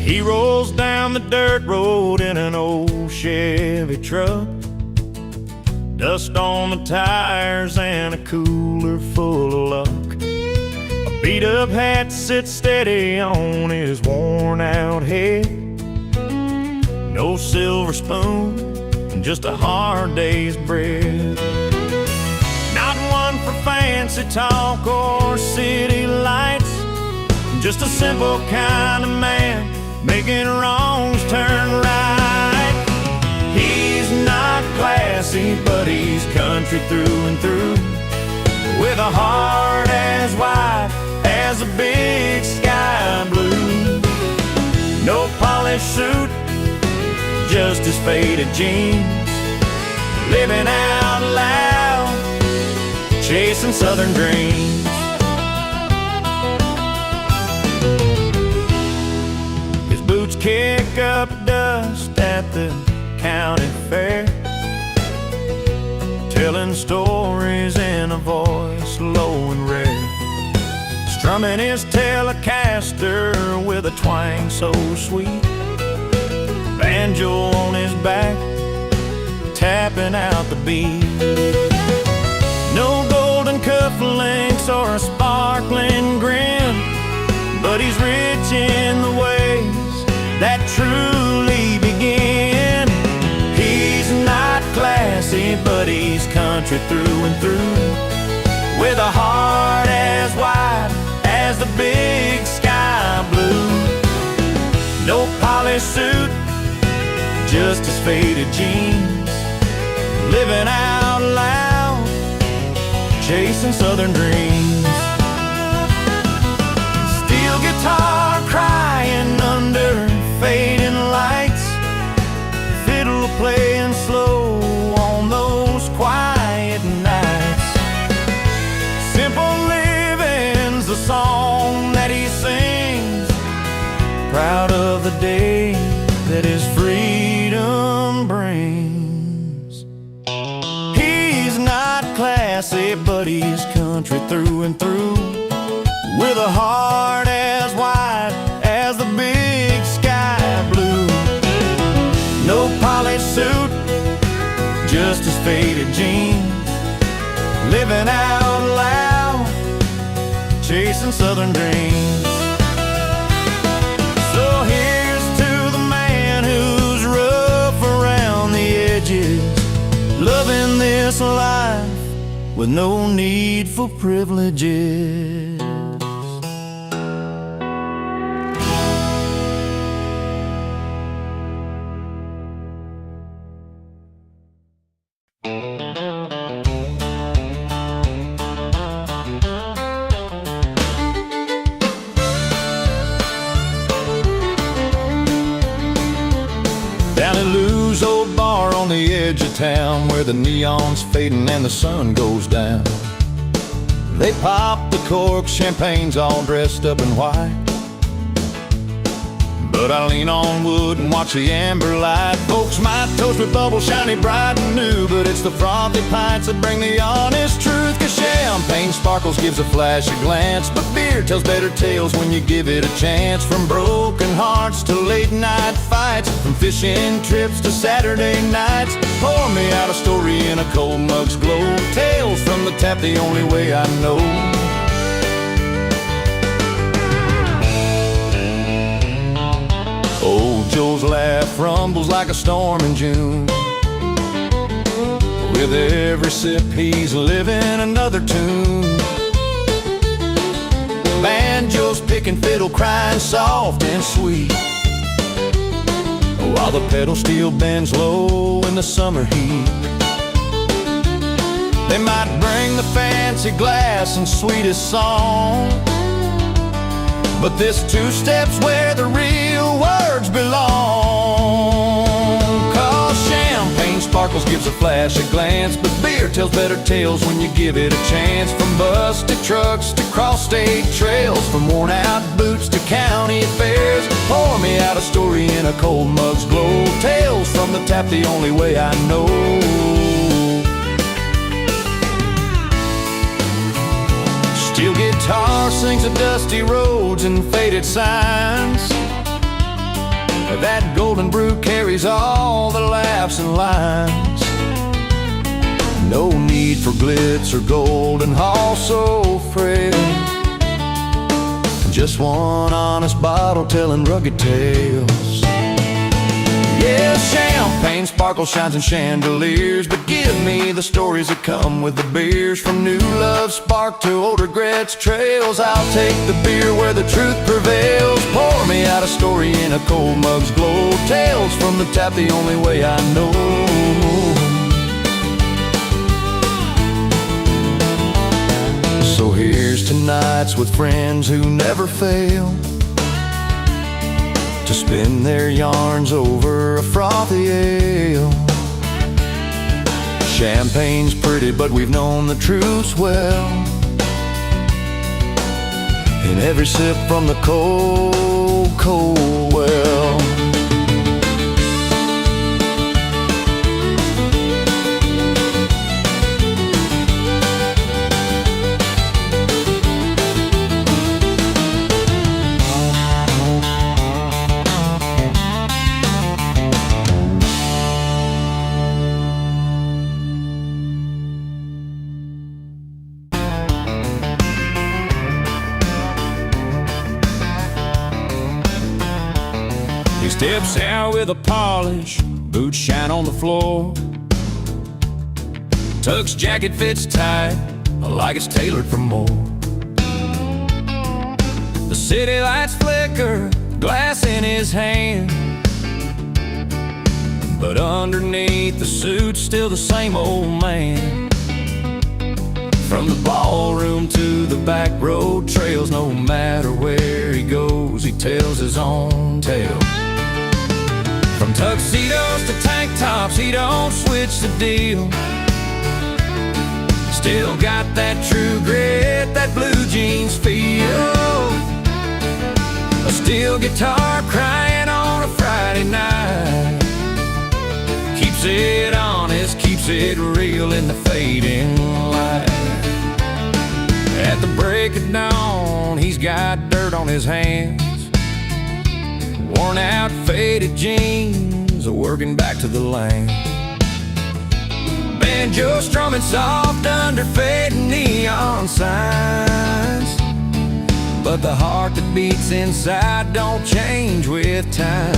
He rolls down the dirt road in an old Chevy truck, dust on the tires and a cooler full of luck. A beat-up hat sits steady on his worn-out head. No silver spoon, just a hard day's bread. Not one for fancy talk or city lights, just a simple kind of man making wrongs turn right. He's not classy, but he's country through and through, with a heart as wide as a big sky blue. No polished suit, just his faded jeans, living out loud, chasing southern dreams. Boots kick up dust at the county fair, telling stories in a voice low and rare, strumming his Telecaster with a twang so sweet, banjo on his back, tapping out the beat. No golden cufflinks or a sparkling grin, but he's rich in the ways that truly begin. He's not classy, but he's country through and through, with a heart as wide as the big sky blue. No polished suit, just his faded jeans, living out loud, chasing southern dreams. Steel guitar crying under fading lights, fiddle playing slow on those quiet nights. Simple living's the song that he sings, proud of the day that his freedom brings. He's not classy, but he's country through and through, with a heart as wide as the big sky blue. No polished suit, just his faded jeans, living out loud, chasing southern dreams. So here's to the man who's rough around the edges, loving this life with no need for privileges. Down at Lou's old bar on the edge of town, where the neon's fading and the sun goes down, they pop the cork, champagne's all dressed up in white. But I lean on wood and watch the amber light. Folks might toast with bubbles shiny bright and new, but it's the frothy pints that bring the honest truth. 'Cause champagne sparkles, gives a flash, a glance, but beer tells better tales when you give it a chance. From broken hearts to late night fights, from fishing trips to Saturday nights, pour me out a story in a cold mug's glow. Tales from the tap, the only way I know. Old Joe's laugh rumbles like a storm in June. With every sip he's living another tune. Banjo's picking, fiddle crying soft and sweet, while the pedal steel bends low in the summer heat. They might bring the fancy glass and sweetest song, but this two-step's where the real words belong. 'Cause champagne sparkles, gives a flash, a glance, but beer tells better tales when you give it a chance. From busted trucks to cross-state trails, from worn-out boots to county fairs, pour me out a story in a cold mug's glow. Tales from from the tap the only way I know. Steel guitar sings of dusty roads and faded signs. That golden brew carries all the laughs and lines. No need for glitz or gold and hall so frail. Just one honest bottle telling rugged tales. Yeah, champagne sparkles, shines and chandeliers, but give me the stories that come with the beers. From new love spark to old regrets trails, I'll take the beer where the truth prevails. Pour me out a story in a cold mug's glow. Tales from the tap the only way I know. So here's to nights with friends who never fail to spin their yarns over a frothy ale. Champagne's pretty, but we've known the truth well. In every sip from the cold, cold well. He steps out with a polish, boots shine on the floor. Tux jacket fits tight, like it's tailored for more. The city lights flicker, glass in his hand, but underneath the suit's still the same old man. From the ballroom to the back road trails, no matter where he goes, he tells his own tale. From tuxedos to tank tops, he don't switch the deal. Still got that true grit, that blue jeans feel. A steel guitar crying on a Friday night. Keeps it honest, keeps it real in the fading light. At the break of dawn, he's got dirt on his hands. Worn out, faded jeans, working back to the lane. Banjo strumming soft under fading neon signs. But the heart that beats inside don't change with time.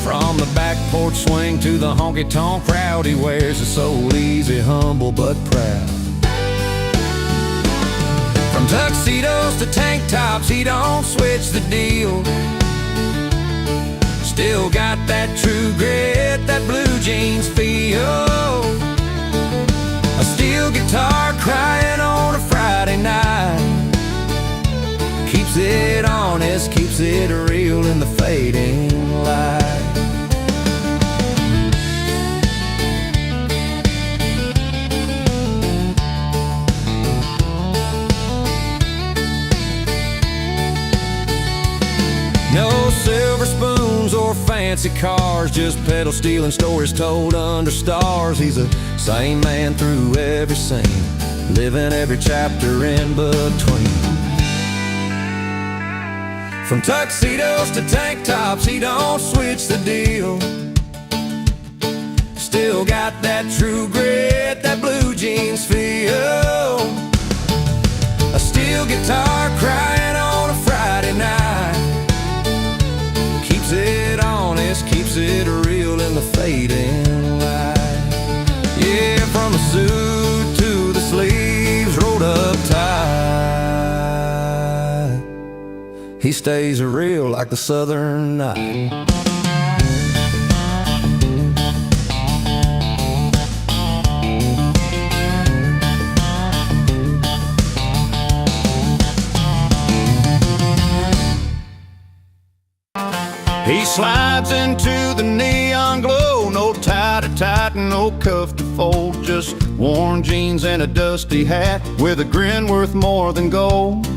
From the back porch swing to the honky-tonk crowd, he wears his soul easy, humble but proud. From tuxedos to tank tops, he don't switch the deal. Still got that true grit, that blue jeans feel. A steel guitar crying on a Friday night. Keeps it honest, keeps it real in the fading light. No silver spoons or fancy cars, just pedal steel and stories told under stars. He's the same man through every scene, living every chapter in between. From tuxedos to tank tops, he don't switch the deal. Still got that true grit, that blue jeans feel. A steel guitar crying on a Friday night. Keeps it honest, keeps it real in the fading light. Yeah, from the suit to the sleeves rolled up tight. He stays real like the southern night. He slides into the neon glow, no tie to tighten, no cuff to fold, just worn jeans and a dusty hat with a grin worth more than gold.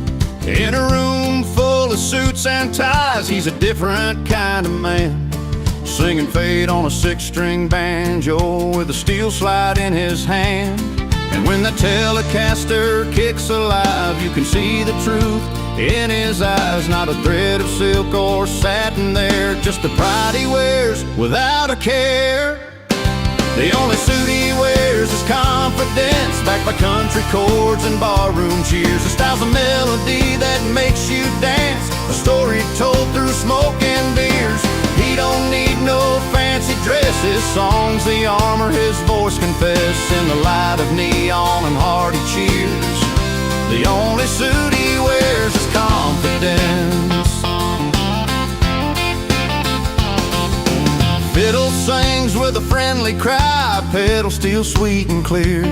In a room full of suits and ties, he's a different kind of man. singing fade on a 6-string banjo with a steel slide in his hand. And when the Telecaster kicks alive, you can see the truth in his eyes. Not a thread of silk or satin there, just the pride he wears without a care. The only suit he wears is confidence, backed by country chords and barroom cheers. The style's a melody that makes you dance, a story told through smoke and beers. He don't need no fancy dress, his song's the armor his voice confess in the light of neon and hearty cheers. The only suit he wears is confidence. Fiddle sings with a friendly cry, pedal steel sweet and clear.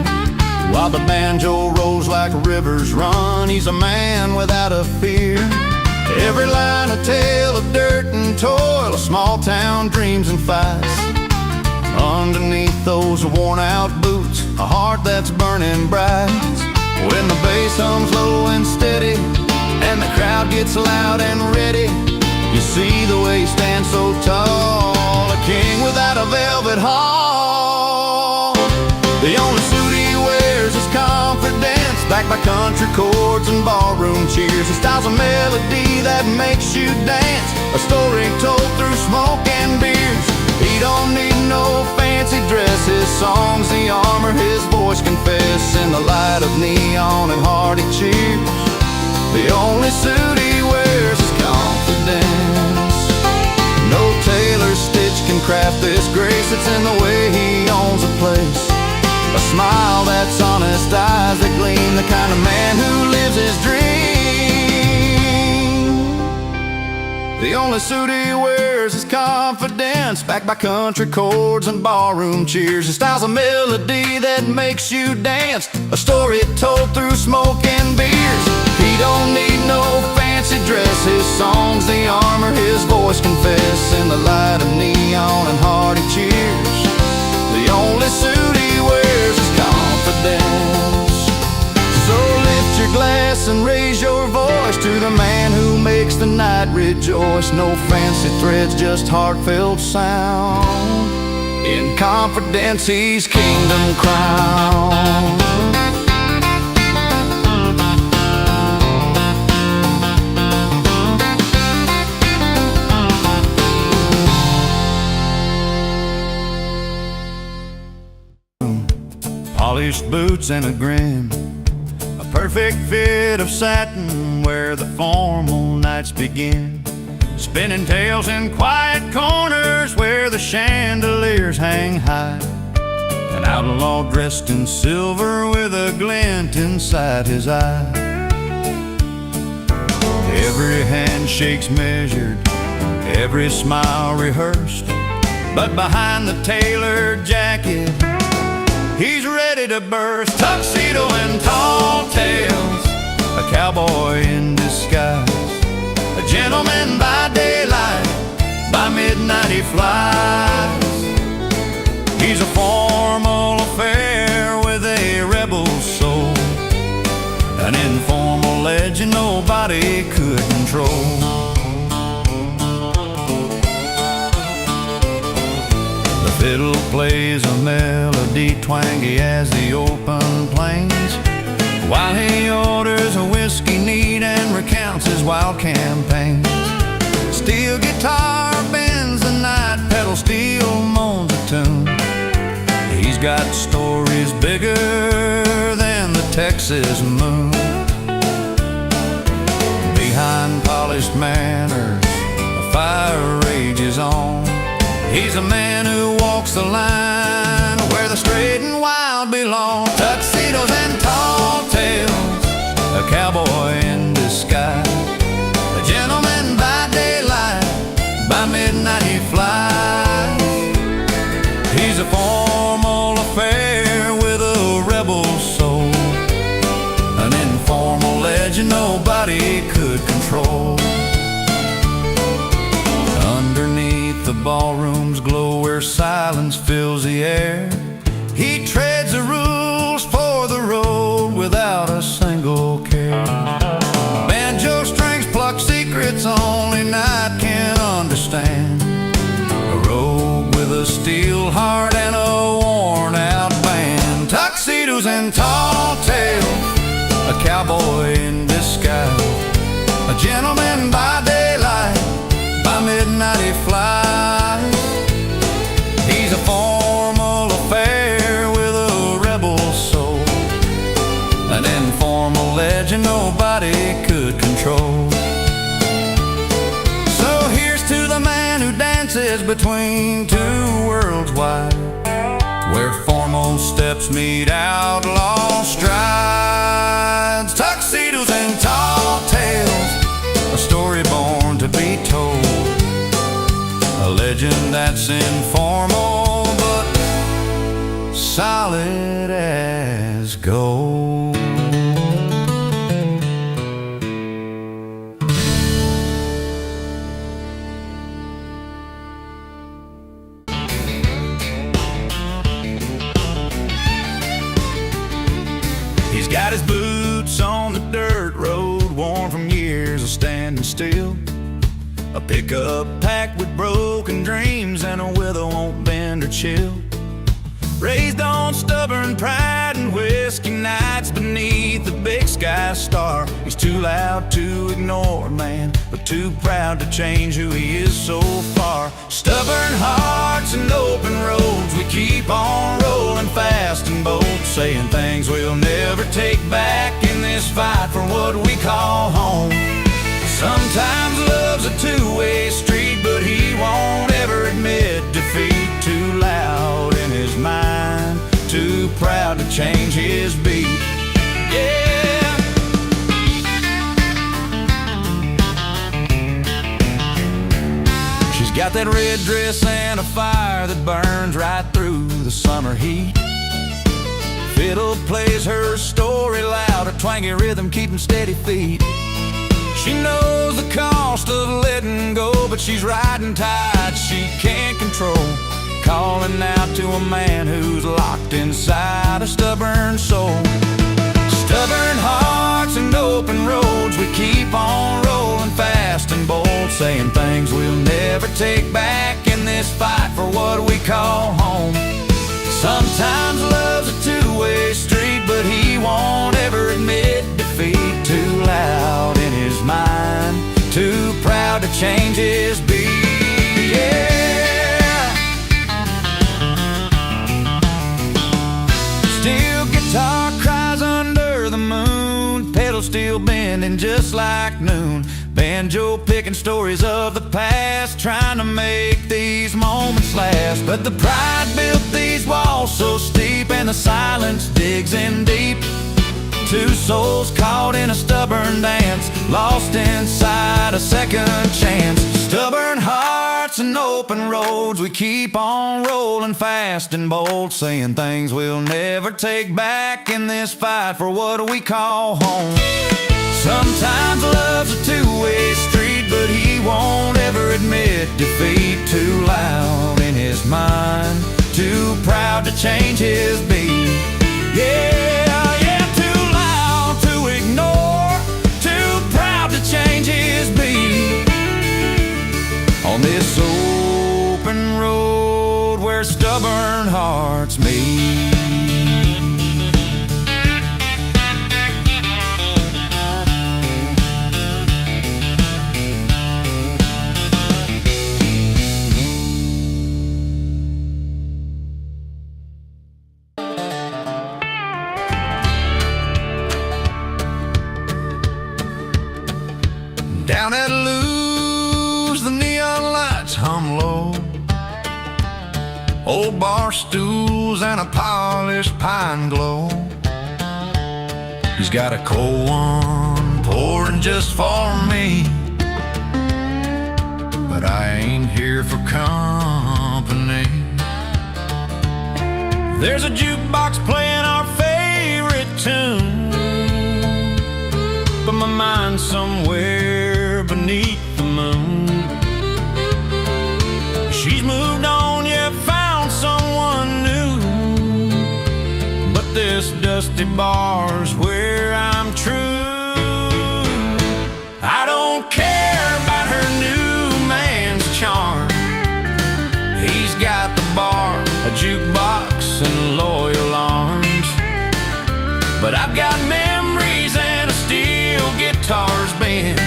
While the banjo rolls like rivers run, he's a man without a fear. Every line a tale of dirt and toil, of small town dreams and fights. Underneath those worn out boots, a heart that's burning bright. When the bass hums low and steady, and the crowd gets loud and ready, you see the way he stands so tall, a king without a velvet hall. The only suit he wears is confidence, backed by country chords and ballroom cheers. His style's a melody that makes you dance, a story told through smoke and beers. He don't need no fancy dress, his song's the armor his voice confess in the light of neon and hearty cheers. The only suit he wears is confidence. No tailor stitch can craft this grace, it's in the way he owns a place. A smile that's honest, eyes that gleam, the kind of man who lives his dream. The only suit he wears is confidence, backed by country chords and barroom cheers. His style's a melody that makes you dance, a story told through smoke and beers. He don't need no fancy dress, his song's the armor his voice confess in the light of neon and hearty cheers. The only suit he wears is confidence. So lift your glass and raise your voice to the man who makes the night rejoice. No fancy threads, just heartfelt sound. In confidence he's kingdom crowned. Polished boots and a grin, a perfect fit of satin where the formal nights begin. Spinning tales in quiet corners where the chandeliers hang high. An outlaw dressed in silver with a glint inside his eye. Every handshake's measured, every smile rehearsed, but behind the tailored jacket he's ready to burst. Tuxedo and tall tales, a cowboy in disguise, a gentleman by daylight, by midnight he flies. He's a formal affair with a rebel soul, an informal legend nobody could control. Fiddle plays a melody twangy as the open plains, while he orders a whiskey neat and recounts his wild campaigns. Steel guitar bends the night, pedal steel moans a tune. He's got stories bigger than the Texas moon. Behind polished manners, a fire rages on. He's a man who walks the line where the straight and wild belong. Tuxedos and tall tales, a cowboy in disguise, a gentleman by daylight, by midnight he flies. He's a formal affair with a rebel soul, an informal legend nobody could control. Underneath the ballroom's glow where silence fills the air, he treads the rules for the road without a single care. Banjo strings pluck secrets only night can understand. A road gentleman by daylight, by midnight he flies. He's a formal affair with a rebel soul, an informal legend nobody could control. So here's to the man who dances between two worlds wide, where formal steps meet outlaw strides. Tuxedos and tall tales, a story born to be told, a legend that's informal but solid as gold. He's got his boots on the dirt road, worn from years of standing still. A pickup packed with broken dreams and a will that won't bend or chill. Raised on stubborn pride and whiskey nights beneath the big sky star. He's too loud to ignore, man, but too proud to change who he is so far. Stubborn hearts and open roads, we keep on rolling fast and bold, saying things we'll never take back in this fight for what we call home. Sometimes love's a two-way street, but he won't ever admit defeat. Too loud in his mind, too proud to change his beat. Yeah. She's got that red dress and a fire that burns right through the summer heat. Fiddle plays her story loud, a twangy rhythm keeping steady feet. She knows the cost of letting go, but she's riding tight, she can't control. Calling out to a man who's locked inside a stubborn soul. Stubborn hearts and open roads, we keep on rolling fast and bold, saying things we'll never take back in this fight for what we call home. Sometimes love's a two-way street, but he won't ever admit defeat. Too loud in his mind, too proud to change his beat. Yeah. Steel guitar cries under the moon, pedal steel bending just like noon. Banjo picking stories of the past, trying to make these moments last. But the pride built these walls so steep, and the silence digs in deep. Two souls caught in a stubborn dance, lost inside a second chance. Stubborn hearts and open roads, we keep on rolling fast and bold, saying things we'll never take back in this fight for what we call home. Sometimes love's a two-way street, but he won't ever admit defeat. Too loud in his mind, too proud to change his beat. Yeah, yeah, too loud to ignore, too proud to change his beat. On this open road where stubborn hearts meet. Down at Lou's, the neon lights hum low. Old bar stools and a polished pine glow. He's got a cold one pouring just for me, but I ain't here for company. There's a jukebox playing our favorite tune, but my mind's somewhere beneath the moon. She's moved on, yeah, found someone new, but this dusty bar's where I'm true. I don't care about her new man's charm. He's got the bar, a jukebox, and loyal arms, but I've got memories and a steel guitar's bend.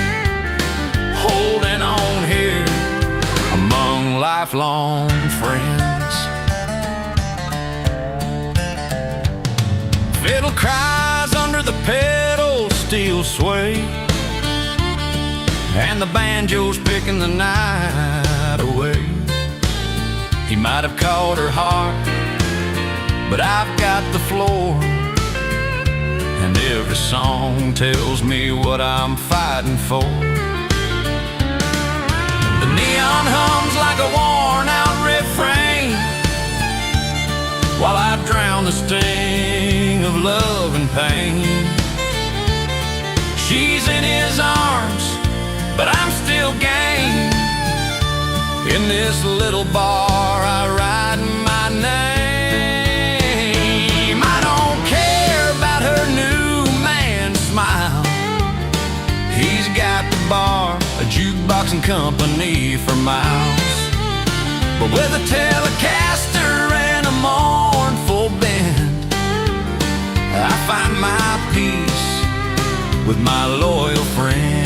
lifelong friends. Fiddle cries under the pedal steel sway, and the banjo's picking the night away. He might have caught her heart, but I've got the floor, and every song tells me what I'm fighting for. The neon hums like a worn-out refrain, while I drown the sting of love and pain. She's in his arms, but I'm still game. In this little bar I write my name. I don't care about her new man's smile. He's got the bar, a jukebox and company for miles. But with a Telecaster and a mournful bend, I find my peace with my loyal friend.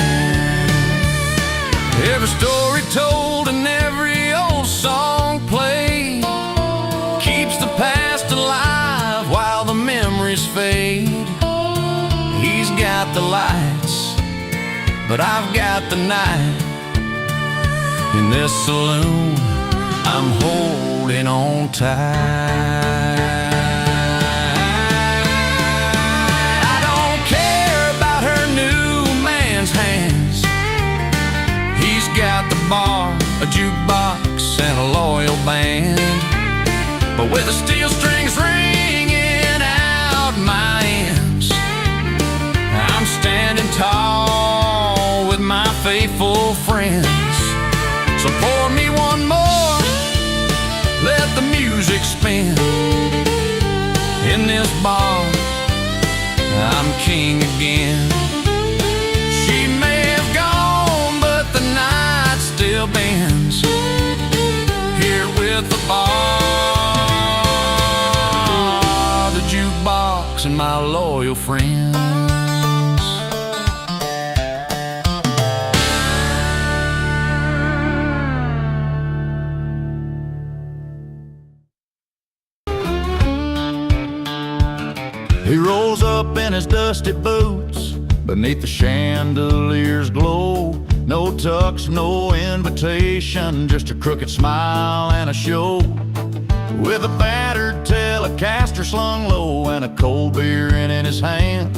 Every story told and every old song played keeps the past alive while the memories fade. He's got the lights, but I've got the night. In this saloon, I'm holding on tight. I don't care about her new man's hands. He's got the bar, a jukebox, and a loyal band. But with the steel strings ringing out my ends, I'm standing tall with my faithful friends. So pour me one more, let the music spin. In this bar, I'm king again. She may have gone, but the night still bends here with the bar, the jukebox, and my loyal friends. He rolls up in his dusty boots, beneath the chandelier's glow. No tux, no invitation, just a crooked smile and a show. With a battered Telecaster slung low and a cold beer in his hand.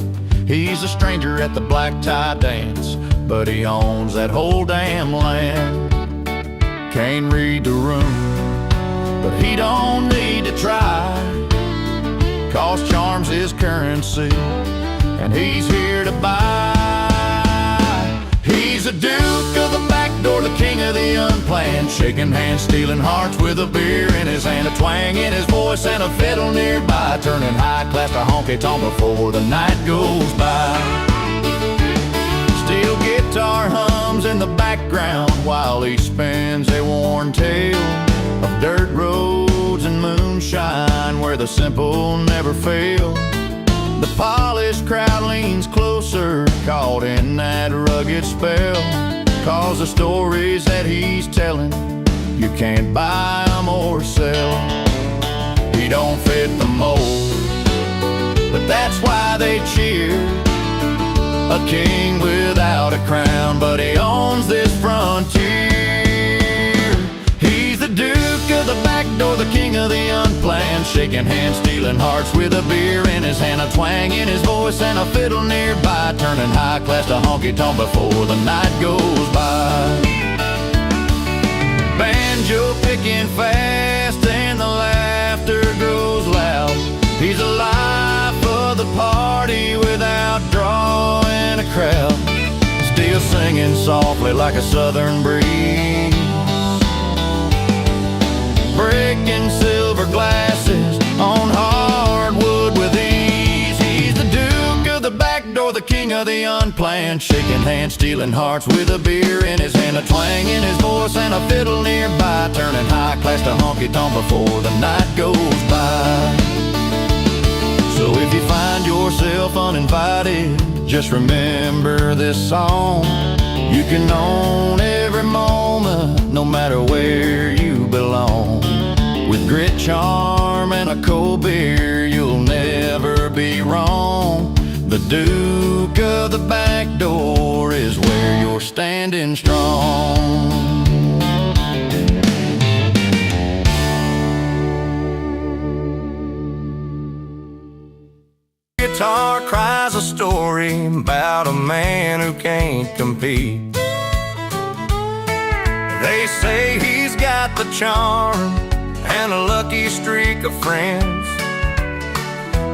He's a stranger at the black tie dance, but he owns that whole damn land. Can't read the room, but he don't need to try, 'cause charm's his currency, and he's here to buy. He's a duke of the back door, the king of the unplanned, shaking hands, stealing hearts with a beer in his hand, a twang in his voice and a fiddle nearby, turning high class to honky-tonk before the night goes by. Steel guitar hums in the background while he spins a worn tale of dirt roads and moonshine where the simple never fail. The polished crowd leans closer, caught in that rugged spell, 'cause the stories that he's telling, you can't buy them or sell. He don't fit the mold, but that's why they cheer. A king without a crown, but he owns this frontier. He's the duke of the back door, the king of the unplanned, shaking hands, stealing hearts with a beer in his hand, a twang in his voice and a fiddle nearby, turning high class to honky-tonk before the night goes by. Banjo picking fast and the laughter grows loud. He's the life of the party without drawing a crowd, still singing softly like a southern breeze, breaking silver glasses on hardwood with ease. He's the duke of the back door, the king of the unplanned, shaking hands, stealing hearts with a beer in his hand, a twang in his voice and a fiddle nearby, turning high class to honky-tonk before the night goes by. So if you find yourself uninvited, just remember this song. You can own every moment, no matter where you belong. With grit, charm, and a cold beer, you'll never be wrong. The Duke of the back door is where you're standing strong. Guitar cries a story about a man who can't compete. They say he's got the charm and a lucky streak of friends,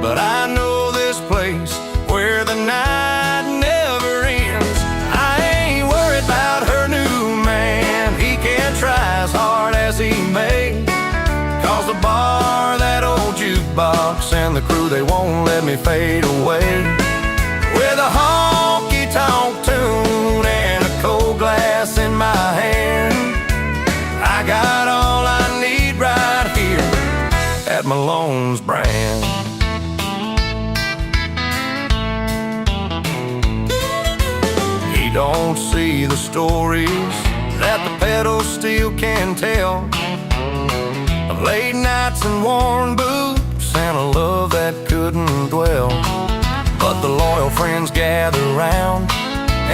but I know this place where the night never ends. I ain't worried about her new man. He can't try as hard as he may, 'cause the bar, that old jukebox, and the crew, they won't let me fade away. With a honky-tonk tune and a cold glass in my hand, I got all I need right here at Malone's brand. He don't see the stories that the pedal steel can tell, of late nights and worn boots and a love that couldn't dwell. But the loyal friends gather round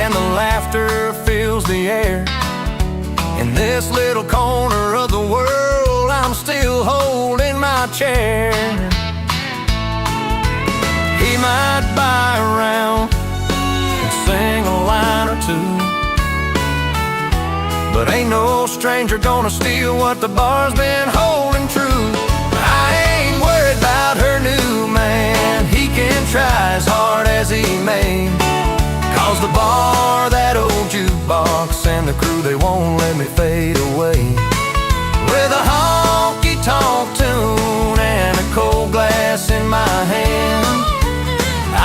and the laughter fills the air. In this little corner of the world, I'm still holding my chair. He might buy a round and sing a line or two, but ain't no stranger gonna steal what the bar's been holding true. I ain't worried about her new man. He can try as hard as he may, 'cause the bar, that old jukebox, and the crew, they won't let me fade away. With a honky-tonk tune and a cold glass in my hand,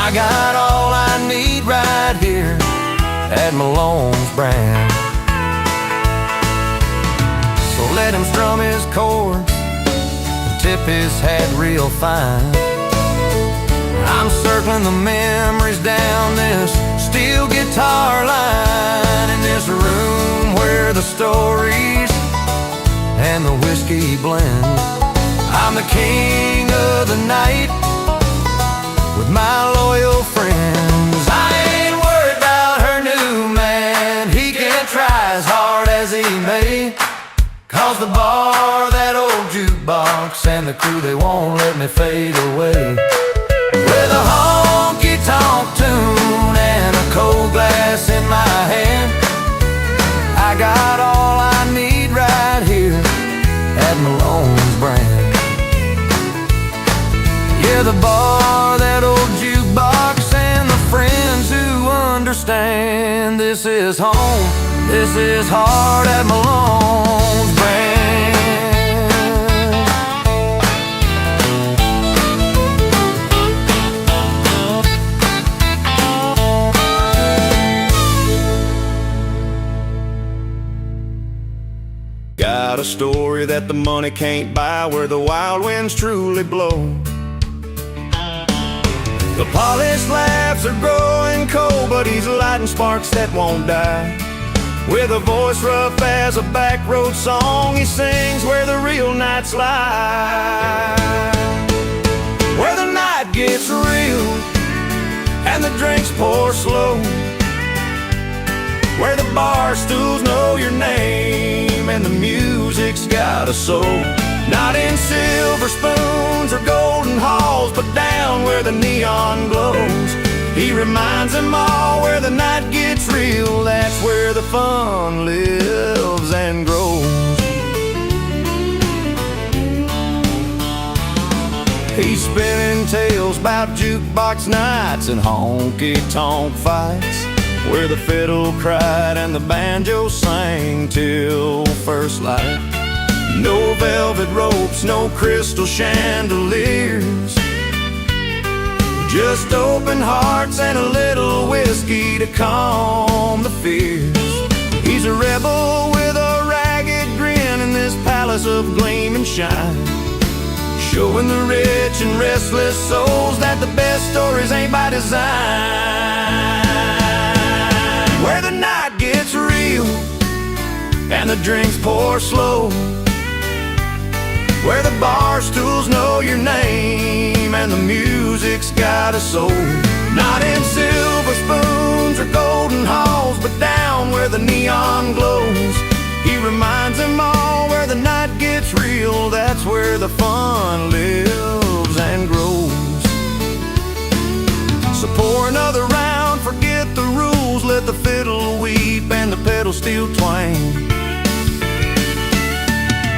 I got all I need right here at Malone's brand. So let him strum his chords and tip his hat real fine. I'm circling the memories down this steel guitar line, in this room where the stories and the whiskey blend. I'm the king of the night with my loyal friends. I ain't worried about her new man. He can't try as hard as he may, 'cause the bar, that old jukebox, and the crew, they won't let me fade away. With a honky-tonk tune and a cold glass in my hand, I got all I need right here at Malone's brand. Yeah, the bar, that old jukebox, and the friends who understand. This is home, this is hard at Malone's brand. Got a story that the money can't buy, where the wild winds truly blow. The polished laughs are growing cold, but he's lighting sparks that won't die. With a voice rough as a back road song, he sings where the real nights lie. Where the night gets real and the drinks pour slow, where the bar stools know your name and the music's got a soul. Not in silver spoons or golden halls, but down where the neon glows. He reminds them all where the night gets real, that's where the fun lives and grows. He's spinning tales about jukebox nights and honky-tonk fights, where the fiddle cried and the banjo sang till first light. No velvet ropes, no crystal chandeliers, just open hearts and a little whiskey to calm the fears. He's a rebel with a ragged grin in this palace of gleam and shine, showing the rich and restless souls that the best stories ain't by design. Where the night gets and the drinks pour slow, where the bar stools know your name and the music's got a soul. Not in silver spoons or golden halls, but down where the neon glows. He reminds them all where the night gets real, that's where the fun lives and grows. So pour another round, forget the rules, let the fiddle weep and the pedal steel twang.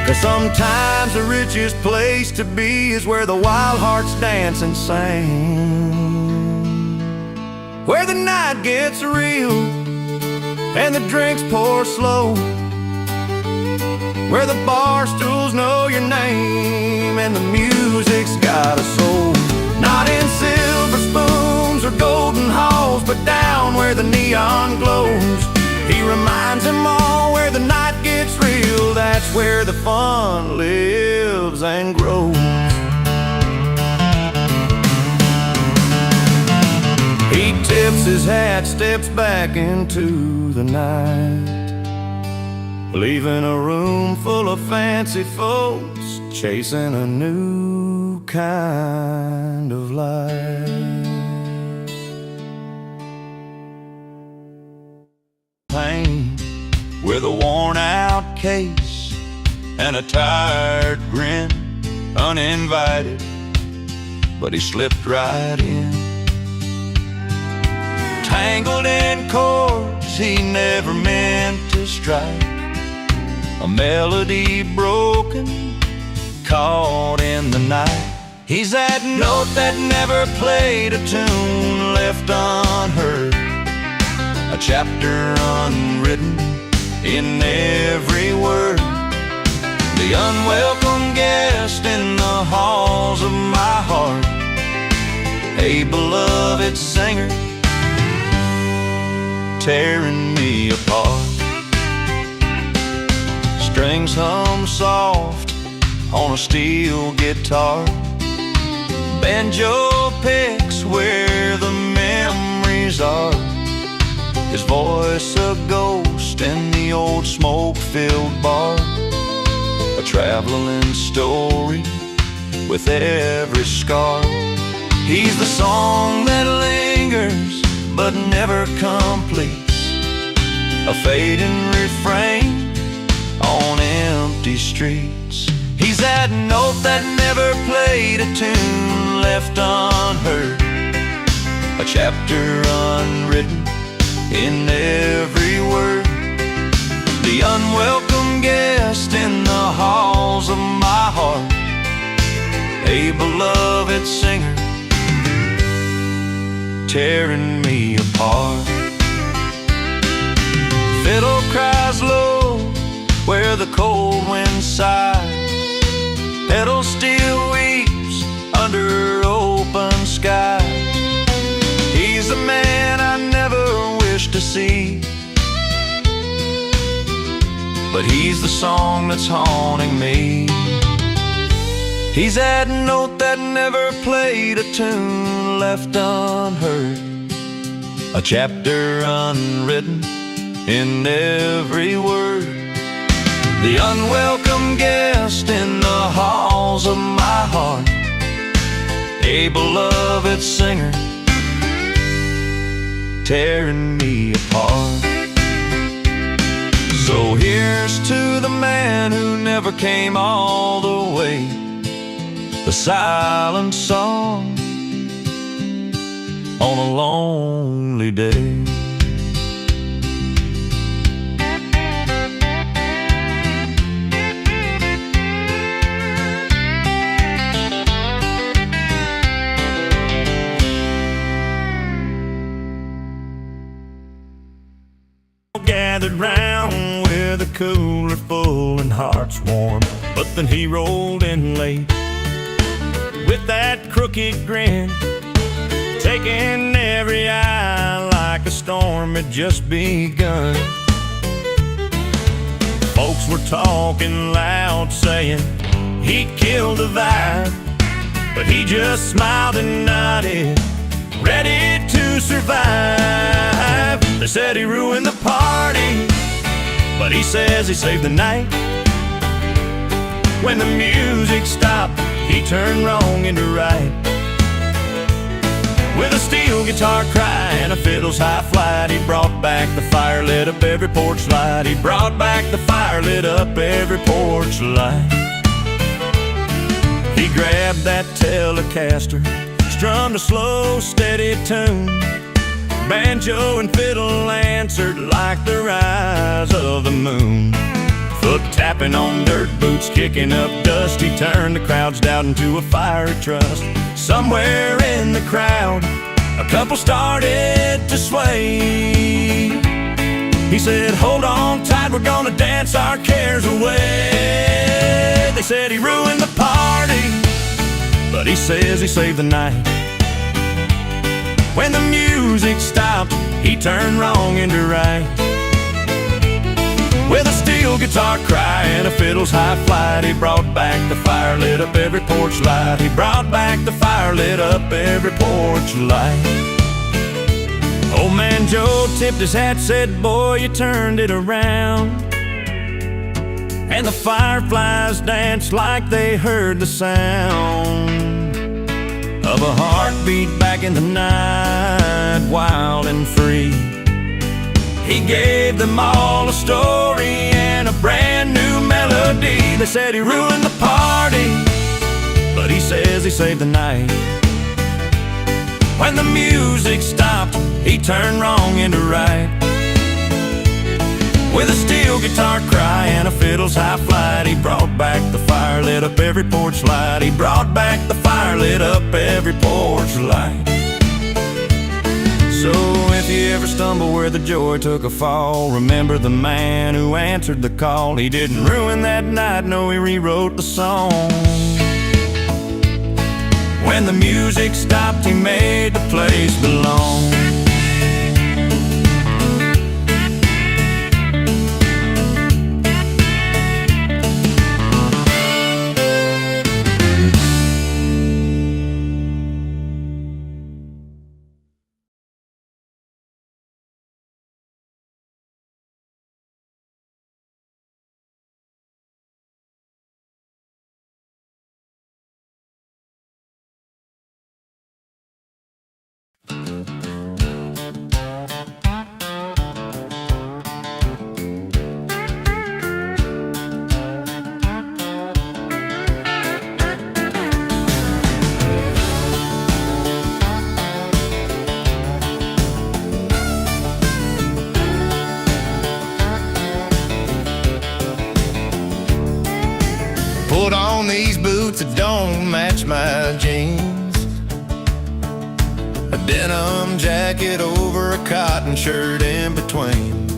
Cause sometimes the richest place to be is where the wild hearts dance and sing, where the night gets real and the drinks pour slow, where the bar stools know your name and the music's got a soul. Not in silver spoons or golden halls, but down where the neon glows. He reminds them all where the night gets real, that's where the fun lives and grows. He tips his hat, steps back into the night, leaving a room full of fancy folks, chasing a new kind of life. Pain with a worn-out case and a tired grin, uninvited, but he slipped right in. Tangled in chords he never meant to strike, a melody broken, caught in the night. He's that note that never played, a tune left unheard, a chapter unwritten in every word. The unwelcome guest in the halls of my heart, a beloved singer tearing me apart. Strings hum soft on a steel guitar, banjo picks where the memories are. His voice a ghost in the old smoke-filled bar, a traveling story with every scar. He's the song that lingers but never completes, a fading refrain on empty streets. He's that note that never played, a tune left unheard, a chapter unwritten in every word. The unwelcome guest in the halls of my heart, a beloved singer tearing me apart. Fiddle cries low where the cold wind sighs, pedal steel weeps under open skies. He's the man I never wish to see, but he's the song that's haunting me. He's that note that never played, a tune left unheard, a chapter unwritten in every word. The unwelcome guest in the halls of my heart, a beloved singer tearing me apart. So here's to the man who never came all the way, the silent song on a lonely day. Gathered round with a cooler full and hearts warm, but then he rolled in late with that crooked grin, taking every eye like a storm had just begun. Folks were talking loud, saying he killed the vibe, but he just smiled and nodded, ready to survive. They said he ruined the party, but he says he saved the night. When the music stopped, he turned wrong into right. With a steel guitar cry and a fiddle's high flight, he brought back the fire, lit up every porch light. He brought back the fire, lit up every porch light. He grabbed that Telecaster, strummed a slow, steady tune. Banjo and fiddle answered like the rise of the moon. Foot tapping on dirt boots, kicking up dust, he turned the crowd's doubt into a fire trust. Somewhere in the crowd, a couple started to sway. He said, hold on tight, we're gonna dance our cares away. They said he ruined the party, but he says he saved the night. When the music stopped, he turned wrong into right. With a steel guitar cry and a fiddle's high flight, he brought back the fire, lit up every porch light. He brought back the fire, lit up every porch light. Old man Joe tipped his hat, said, boy, you turned it around. And the fireflies danced like they heard the sound of a heartbeat back in the night, wild and free. He gave them all a story and a brand new melody. They said he ruined the party, but he says he saved the night. When the music stopped, he turned wrong into right. With a steel guitar cry and a fiddle's high flight, he brought back the fire, lit up every porch light. He brought back the fire, lit up every porch light. So if you ever stumble where the joy took a fall, remember the man who answered the call. He didn't ruin that night, no, he rewrote the song. When the music stopped, he made the place belong. Put on these boots that don't match my jeans, a denim jacket over a cotton shirt in between.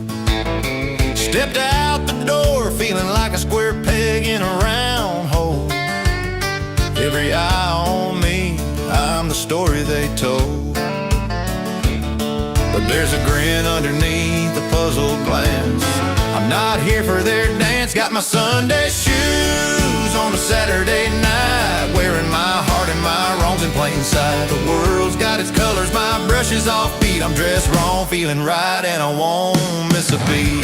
Stepped out the door feeling like a square peg in a round hole. Every eye on me, I'm the story they told. But there's a grin underneath the puzzled glance. I'm not here for their dance. Got my Sunday shoes on a Saturday night, wearing my heart and my wrongs in plain sight. The world's got its colors, my brush is offbeat. I'm dressed wrong, feeling right, and I won't miss a beat.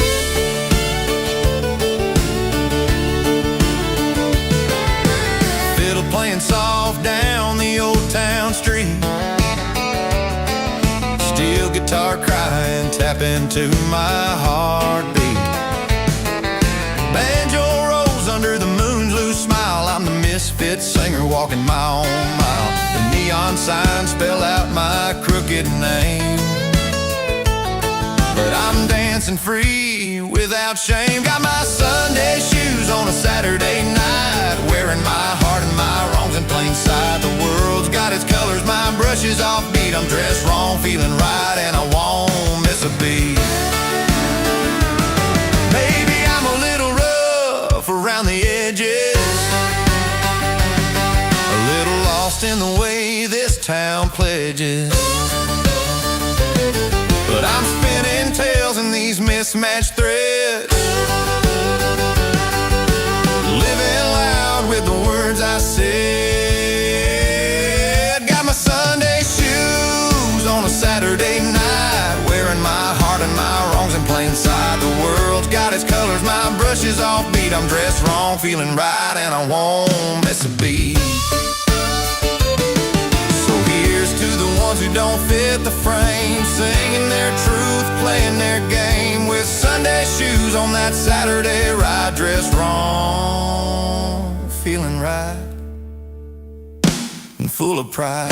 Fiddle playing soft down the old town street, steel guitar crying, tap into my heartbeat. Banjo rolls under the moon's loose smile. I'm the misfit singer walking my own mile. The neon signs spell out my crooked name, but I'm dancing free without shame. Got my Sunday shoes on a Saturday night, wearing my heart and my wrongs in plain sight. The world's got its colors, my brush is offbeat. I'm dressed wrong, feeling right, and I won't miss a beat. Maybe I'm a little rough around the edges, a little lost in the way this town pledges, but I'm spinning tails in these mismatched threads, living loud with the words I said. Got my Sunday shoes on a Saturday night, wearing my heart and my wrongs in plain sight. The world's got its colors, is offbeat. I'm dressed wrong, feeling right, and I won't miss a beat. So here's to the ones who don't fit the frame, singing their truth, playing their game, with Sunday shoes on that Saturday ride. Dressed wrong, feeling right, and full of pride.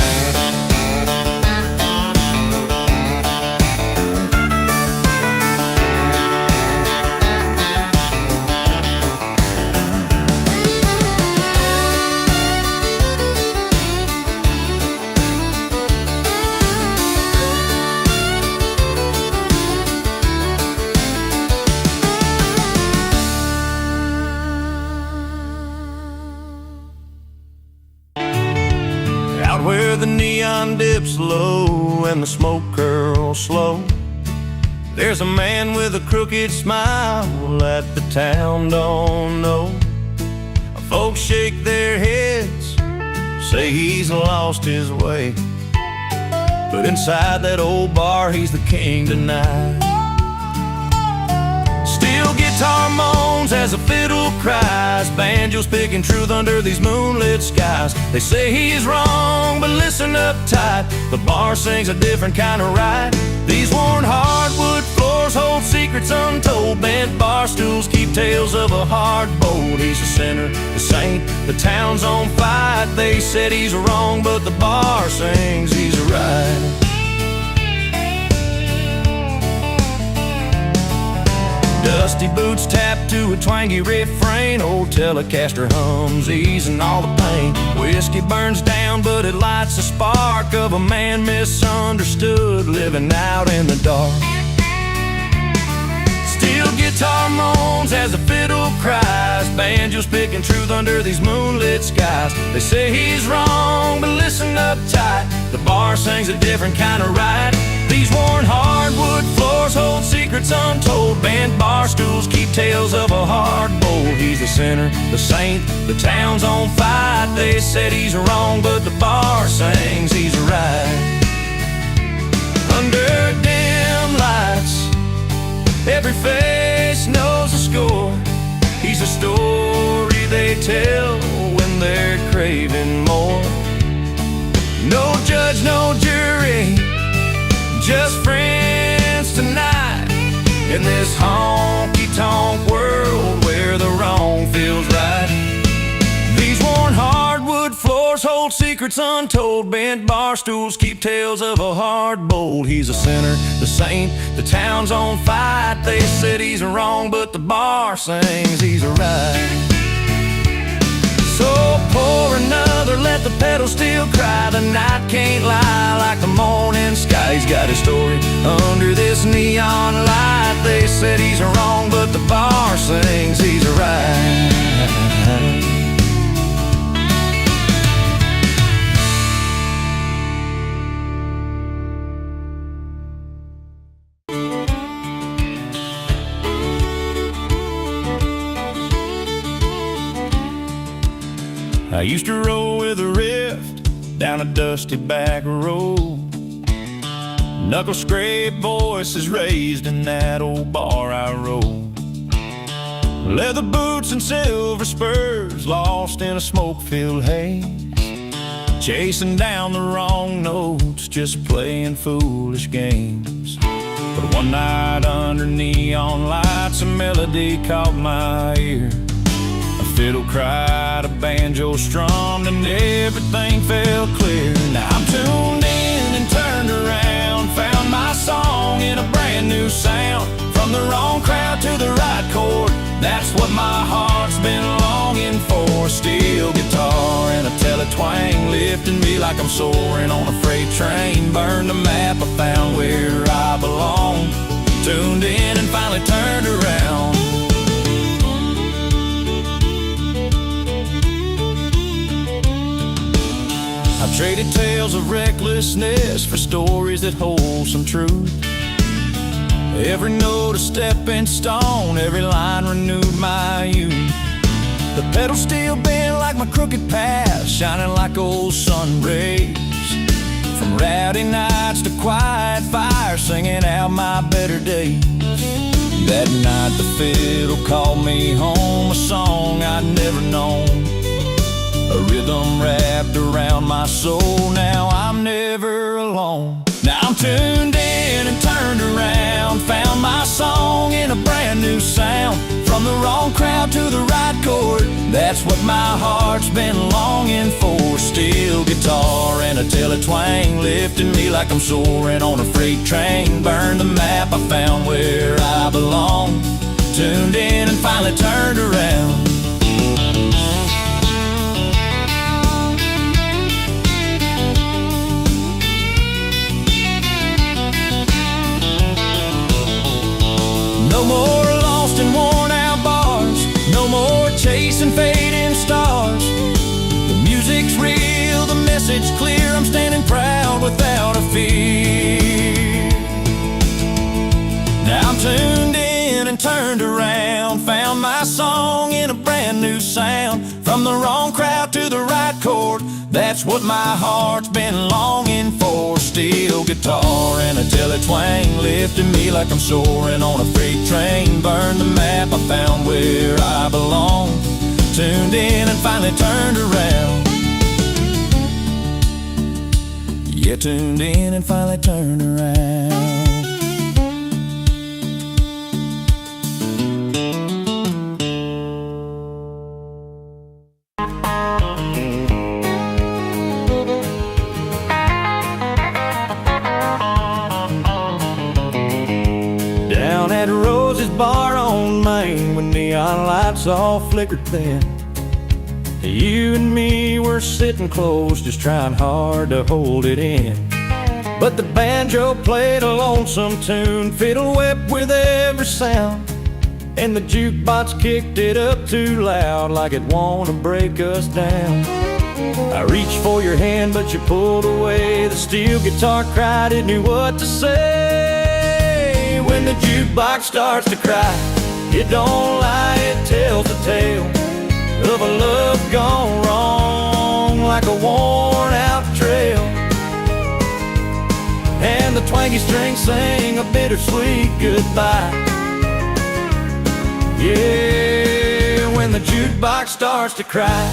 Where the neon dips low and the smoke curls slow, there's a man with a crooked smile that the town don't know. Folks shake their heads, say he's lost his way, but inside that old bar he's the king tonight. Still guitar moans as a fiddle cries, banjos picking truth under these moonlit skies. They say he's wrong, but listen up tight, the bar sings a different kind of right. These worn hardwood floors hold secrets untold, bent bar stools keep tales of a hard bold. He's the sinner, the saint, the town's on fight. They said he's wrong, but the bar sings he's right. Dusty boots tap to a twangy refrain, old Telecaster hums, easing all the pain. Whiskey burns down, but it lights a spark of a man misunderstood, living out in the dark. Steel guitar moans as a fiddle cries, banjos picking truth under these moonlit skies. They say he's wrong, but listen up tight, the bar sings a different kind of right. These worn hardwood floors hold secrets untold, bent bar stools keep tales of a hard bold. He's the sinner, the saint, the town's on fight. They said he's wrong, but the bar sings he's right. Under dim lights, every face knows the score. He's a story they tell when they're craving more. No judge, no jury, just friends tonight, in this honky-tonk world where the wrong feels right. These worn hardwood floors hold secrets untold, bent bar stools keep tales of a hard bold. He's a sinner, the saint, the town's on fight. They said he's wrong, but the bar sings he's right. So pour another, let the pedal steel cry. The night can't lie like the morning sky. He's got a story under this neon light. They said he's wrong, but the bar sings he's right. I used to roll with a rift down a dusty back road. Knuckle scrape voices raised in that old bar I rolled. Leather boots and silver spurs lost in a smoke-filled haze, chasing down the wrong notes, just playing foolish games. But one night under neon lights, a melody caught my ear. A fiddle cried, a banjo strummed, and everything felt clear. Now I'm tuned in and turned around, found my song in a brand new sound. From the wrong crowd to the right chord, that's what my heart's been longing for. Steel guitar and a tele-twang, lifting me like I'm soaring on a freight train. Burned the map, I found where I belong. Tuned in and finally turned around. I've traded tales of recklessness for stories that hold some truth. Every note a stepping stone, every line renewed my youth. The pedal steel bent like my crooked past, shining like old sun rays. From rowdy nights to quiet fire, singing out my better days. That night the fiddle called me home, a song I'd never known, a rhythm wrapped around my soul. Now I'm never alone. Now I'm tuned in and turned around, found my song in a brand new sound. From the wrong crowd to the right chord, that's what my heart's been longing for. Steel guitar and a tele-twang, lifting me like I'm soaring on a freight train. Burn the map, I found where I belong. Tuned in and finally turned around. No more lost and worn out bars, no more chasing fading stars. The music's real, the message clear, I'm standing proud without a fear. Now I'm tuned in and turned around, found my song in a brand new sound. From the wrong crowd to the right chord, that's what my heart's been longing for. Steel guitar and a tele-twang, lifting me like I'm soaring on a freight train. Burn the map, I found where I belong. Tuned in and finally turned around. Yeah, tuned in and finally turned around. Bar on Main, when neon lights all flickered thin, you and me were sitting close, just trying hard to hold it in. But the banjo played a lonesome tune, fiddle wept with every sound, and the jukebox kicked it up too loud, like it wanna break us down. I reached for your hand, but you pulled away. The steel guitar cried, it knew what to say. When the jukebox starts to cry, it don't lie, it tells the tale of a love gone wrong, like a worn out trail. And the twangy strings sing a bittersweet goodbye. Yeah, when the jukebox starts to cry.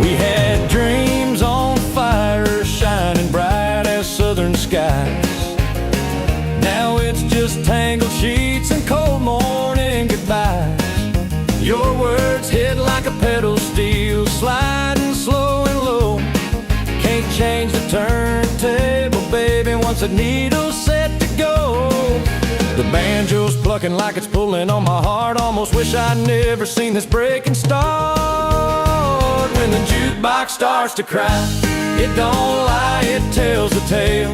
We had dreams on fire, shining bright as southern skies. Now it's just tangled sheets and cold morning goodbyes. Your words hit like a pedal steel, sliding slow and low. Can't change the turntable, baby, once the needle's set to go. The banjo's plucking like it's pulling on my heart. Almost wish I'd never seen this breaking start. When the jukebox starts to cry, it don't lie, it tells the tale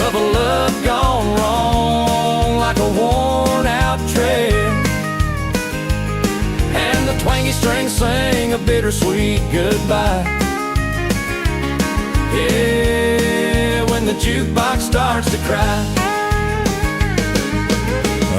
of a love gone wrong, like a worn out trail. And the twangy strings sing a bittersweet goodbye. Yeah, when the jukebox starts to cry.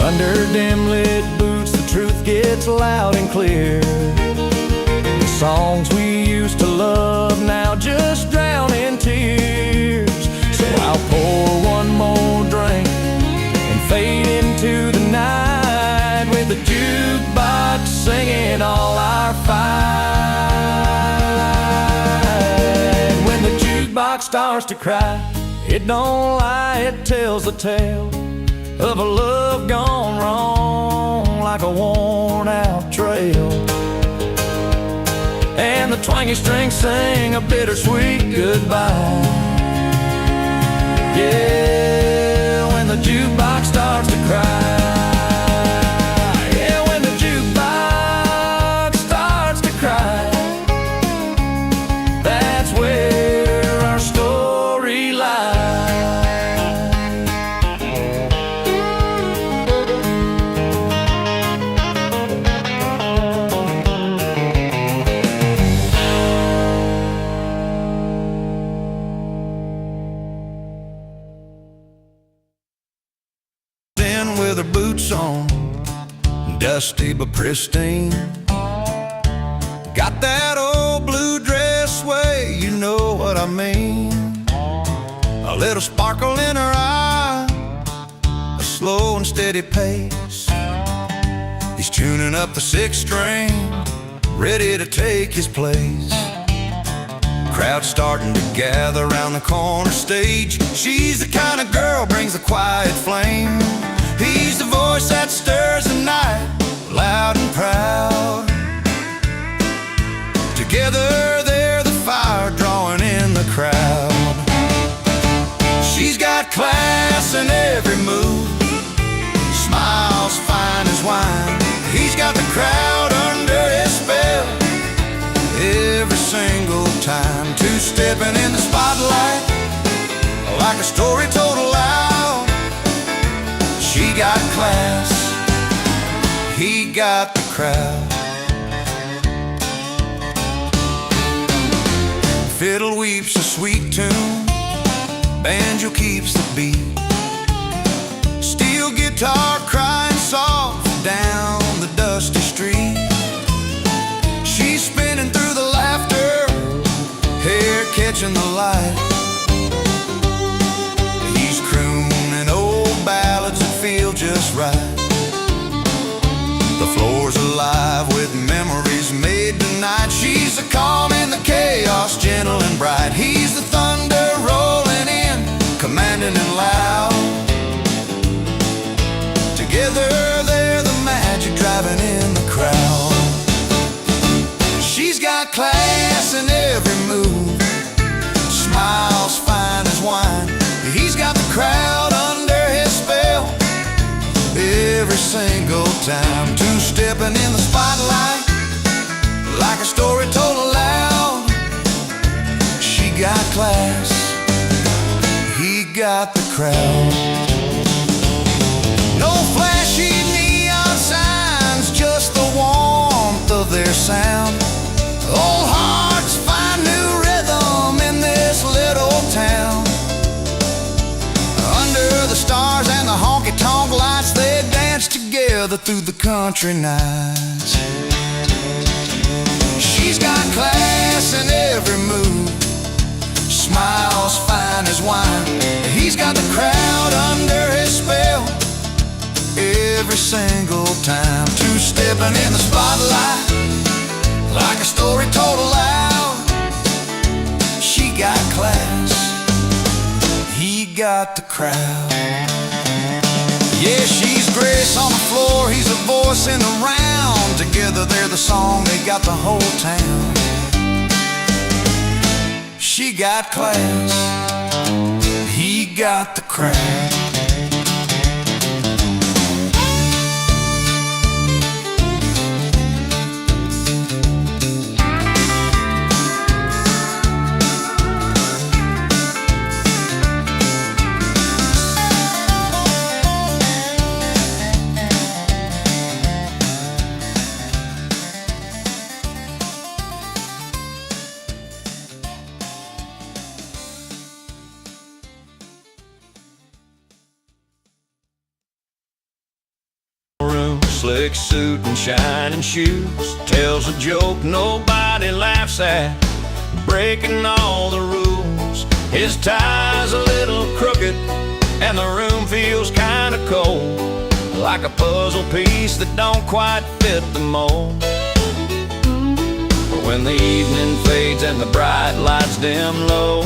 Under dim lit boots, the truth gets loud and clear. The songs we used to love now just drown in tears. So I'll pour one more drink and fade into the night, with the jukebox singing all our fight. When the jukebox starts to cry, it don't lie, it tells the tale of a love gone wrong, like a worn out trail. And the twangy strings sing a bittersweet goodbye. Yeah, when the jukebox starts to cry. Yeah, when the jukebox starts to cry, that's where our story lies. With her boots on, dusty but pristine, got that old blue dress way, you know what I mean. a little sparkle in her eye, a slow and steady pace. He's tuning up the sixth string, ready to take his place. Crowd starting to gather around the corner stage. She's the kind of girl brings the quiet flame. He's the voice that stirs the night, loud and proud. Together they're the fire drawing in the crowd. She's got class in every move, smiles fine as wine. He's got the crowd under his spell every single time. Two-stepping in the spotlight like a story told aloud. She got class, he got the crowd. Fiddle weeps a sweet tune, banjo keeps the beat. Steel guitar crying soft down the dusty street. She's spinning through the laughter, hair catching the light. He's crooning old ballads that feel just right. The floor's alive with memories made tonight. She's the calm in the chaos, gentle and bright. He's the thunder rolling in, commanding and loud. Together they're the magic driving in the crowd. She's got class in every move, smiles fine as wine. He's got the crowd under his spell every single time. Two-stepping in the spotlight like a story told aloud. She got class, he got the crowd. No flashy neon signs, just the warmth of their sound. Old hearts find new rhythm in this little town. Under the stars and the honky-tonk lights, they dance together through the country nights. She's got class in every move, smiles fine as wine. He's got the crowd under his spell every single time. Two-stepping in the spotlight like a story told aloud. She got class, he got the crowd. Yeah, she's grace on the floor, he's a voice in the round. Together they're the song, they got the whole town. She got class, he got the crowd. Slick suit and shining shoes, tells a joke nobody laughs at, breaking all the rules. His tie's a little crooked and the room feels kinda cold, like a puzzle piece that don't quite fit the mold. But when the evening fades and the bright lights dim low,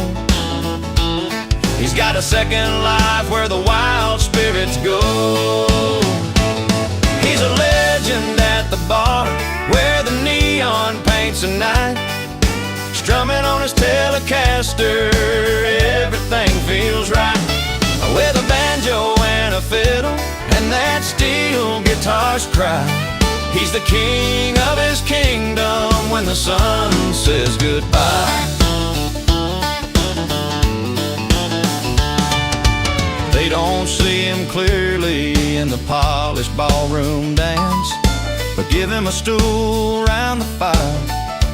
he's got a second life where the wild spirits go. He's a legend at the bar where the neon paints a night, strumming on his Telecaster, everything feels right. With a banjo and a fiddle and that steel guitar's cry, he's the king of his kingdom when the sun says goodbye. They don't see him clearly in the polished ballroom dance, but give him a stool around the fire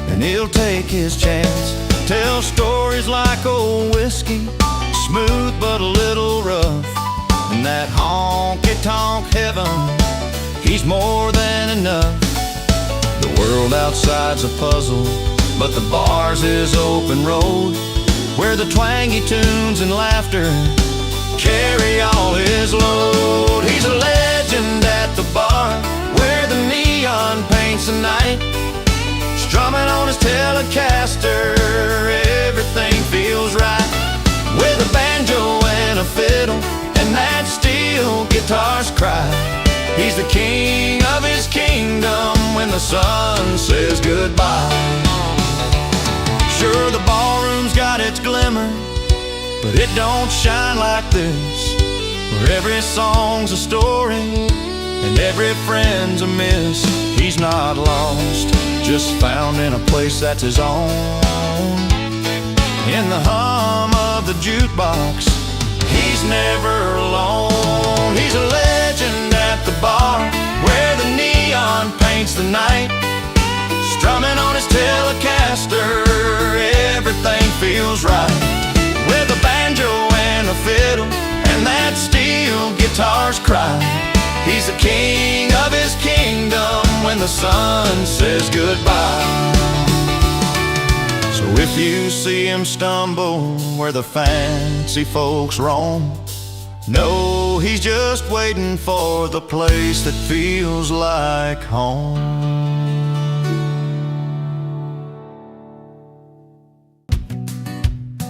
and he'll take his chance. Tell stories like old whiskey, smooth but a little rough. In that honky-tonk heaven, he's more than enough. The world outside's a puzzle, but the bar's his open road. where the twangy tunes and laughter carry all his load. He's a legend at the bar where the neon paints the night. Strumming on his Telecaster, everything feels right. With a banjo and a fiddle and that steel guitar's cry. He's the king of his kingdom when the sun says goodbye. Sure, the ballroom's got its glimmer, but it don't shine like this, where every song's a story and every friend's a miss. He's not lost, just found in a place that's his own. In the hum of the jukebox, he's never alone. He's a legend at the bar where the neon paints the night. Strumming on his Telecaster, everything feels right. With a banjo and a fiddle and that steel guitar's cry. He's the king of his kingdom when the sun says goodbye. So if you see him stumble where the fancy folks roam, know he's just waiting for the place that feels like home.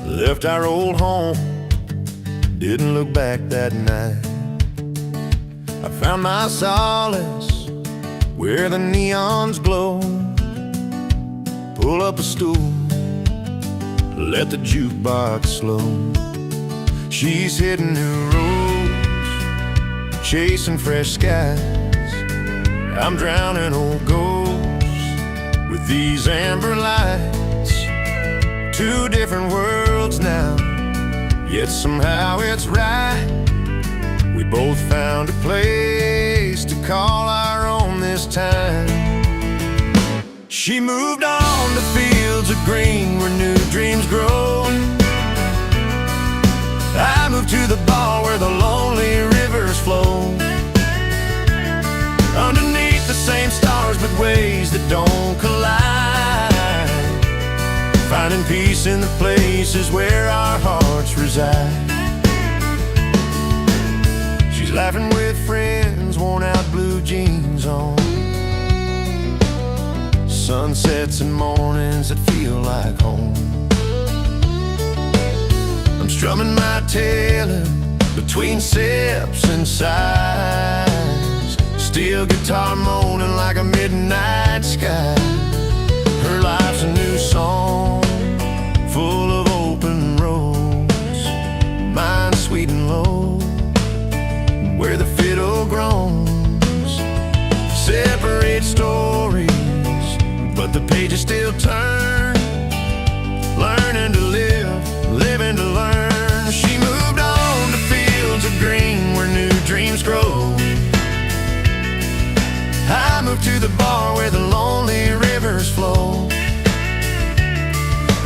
Left our old home, didn't look back that night. I found my solace where the neons glow. Pull up a stool, let the jukebox slow. She's hitting new roads, chasing fresh skies. I'm drowning old ghosts with these amber lights. Two different worlds now, yet somehow it's right. We both found a place to call our own this time. She moved on to fields of green where new dreams grow. I moved to the bar where the lonely rivers flow. Underneath the same stars but ways that don't collide. Finding peace in the places where our hearts reside. She's laughing with friends, worn out blue jeans on. Sunsets and mornings that feel like home. I'm strumming my tale between sips and sighs. Steel guitar moaning like a midnight sky. Her life's a new song, full of open roads. Mine sweet and low, where the fiddle groans. Separate stories, but the pages still turn. Learning to live, living to learn. She moved on to fields of green where new dreams grow. I moved to the bar where the lonely rivers flow.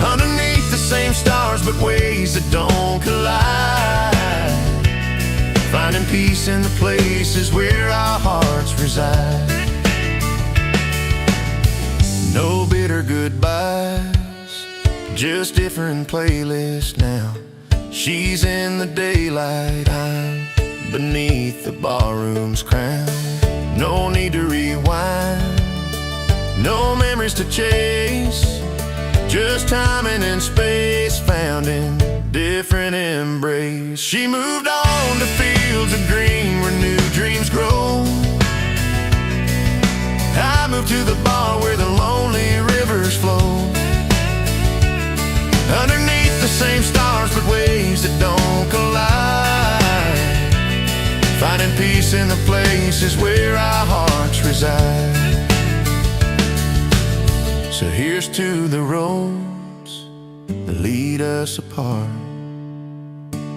Underneath the same stars but ways that don't collide. Finding peace in the places where our hearts reside. No bitter goodbyes, just different playlists now. She's in the daylight, I'm beneath the barroom's crown. No need to rewind, no memories to chase. Just timing and space found in different embrace. She moved on to fields of green where new dreams grow. I moved to the bar where the lonely rivers flow. Underneath the same stars but ways that don't collide. Finding peace in the places where our hearts reside. So here's to the roads that lead us apart,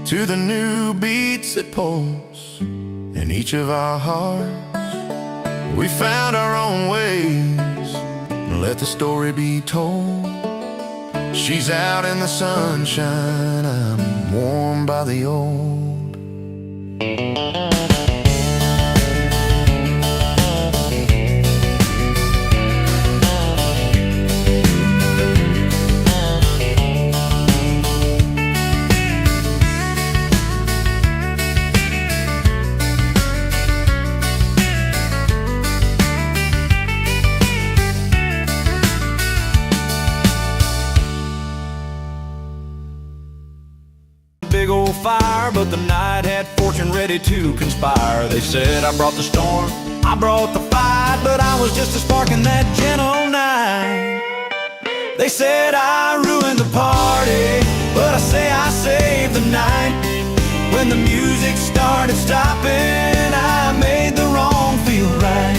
to the new beats that pulse in each of our hearts. We found our own ways, let the story be told. She's out in the sunshine, I'm warmed by the old. fire, but the night had fortune ready to conspire. They said I brought the storm, I brought the fight, but I was just a spark in that gentle night. They said I ruined the party, but I say I saved the night. When the music started stopping, I made the wrong feel right.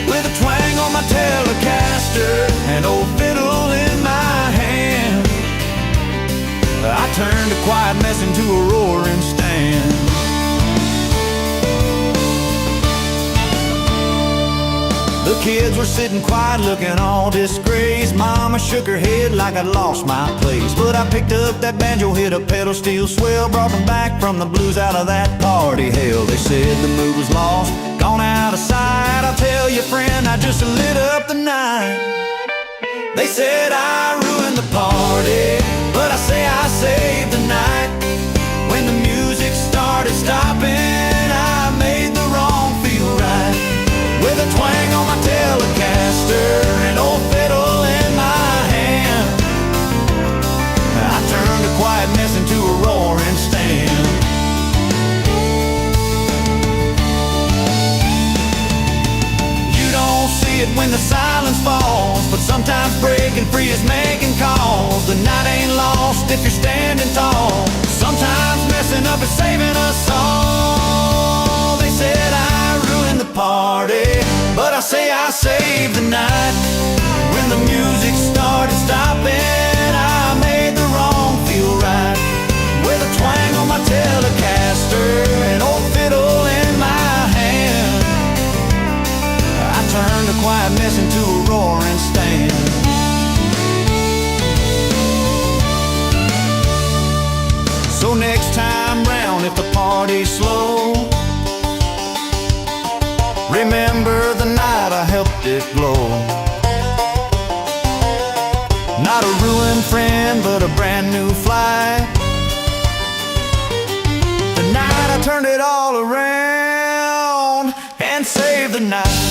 With a twang on my Telecaster, an old fiddle in my hand, I turned a quiet mess into a roaring stand. The kids were sitting quiet looking all disgraced. Mama shook her head like I'd lost my place. But I picked up that banjo, hit a pedal steel swell, brought them back from the blues out of that party hell. They said the mood was lost, gone out of sight. I'll tell you friend, I just lit up the night. They said I ruined the party, but I say I saved the night. When the music started stopping, I made the wrong feel right. With a twang on my Telecaster, an old fiddle in my hand, I turned a quiet mess into a roaring stand. You don't see it when the silence falls, but sometimes breaking free is making calls. The night ain't lost if you're standing tall. Sometimes messing up is saving us all. They said I ruined the party, but I say I saved the night. When the music started stopping, I made the wrong feel right. With a twang on my Telecaster, an old fiddle in my hand, I turned a quiet mess into a roaring stand. So next time round, if the party's slow, remember the night I helped it glow. Not a ruined friend, but a brand new flight. The night I turned it all around and saved the night.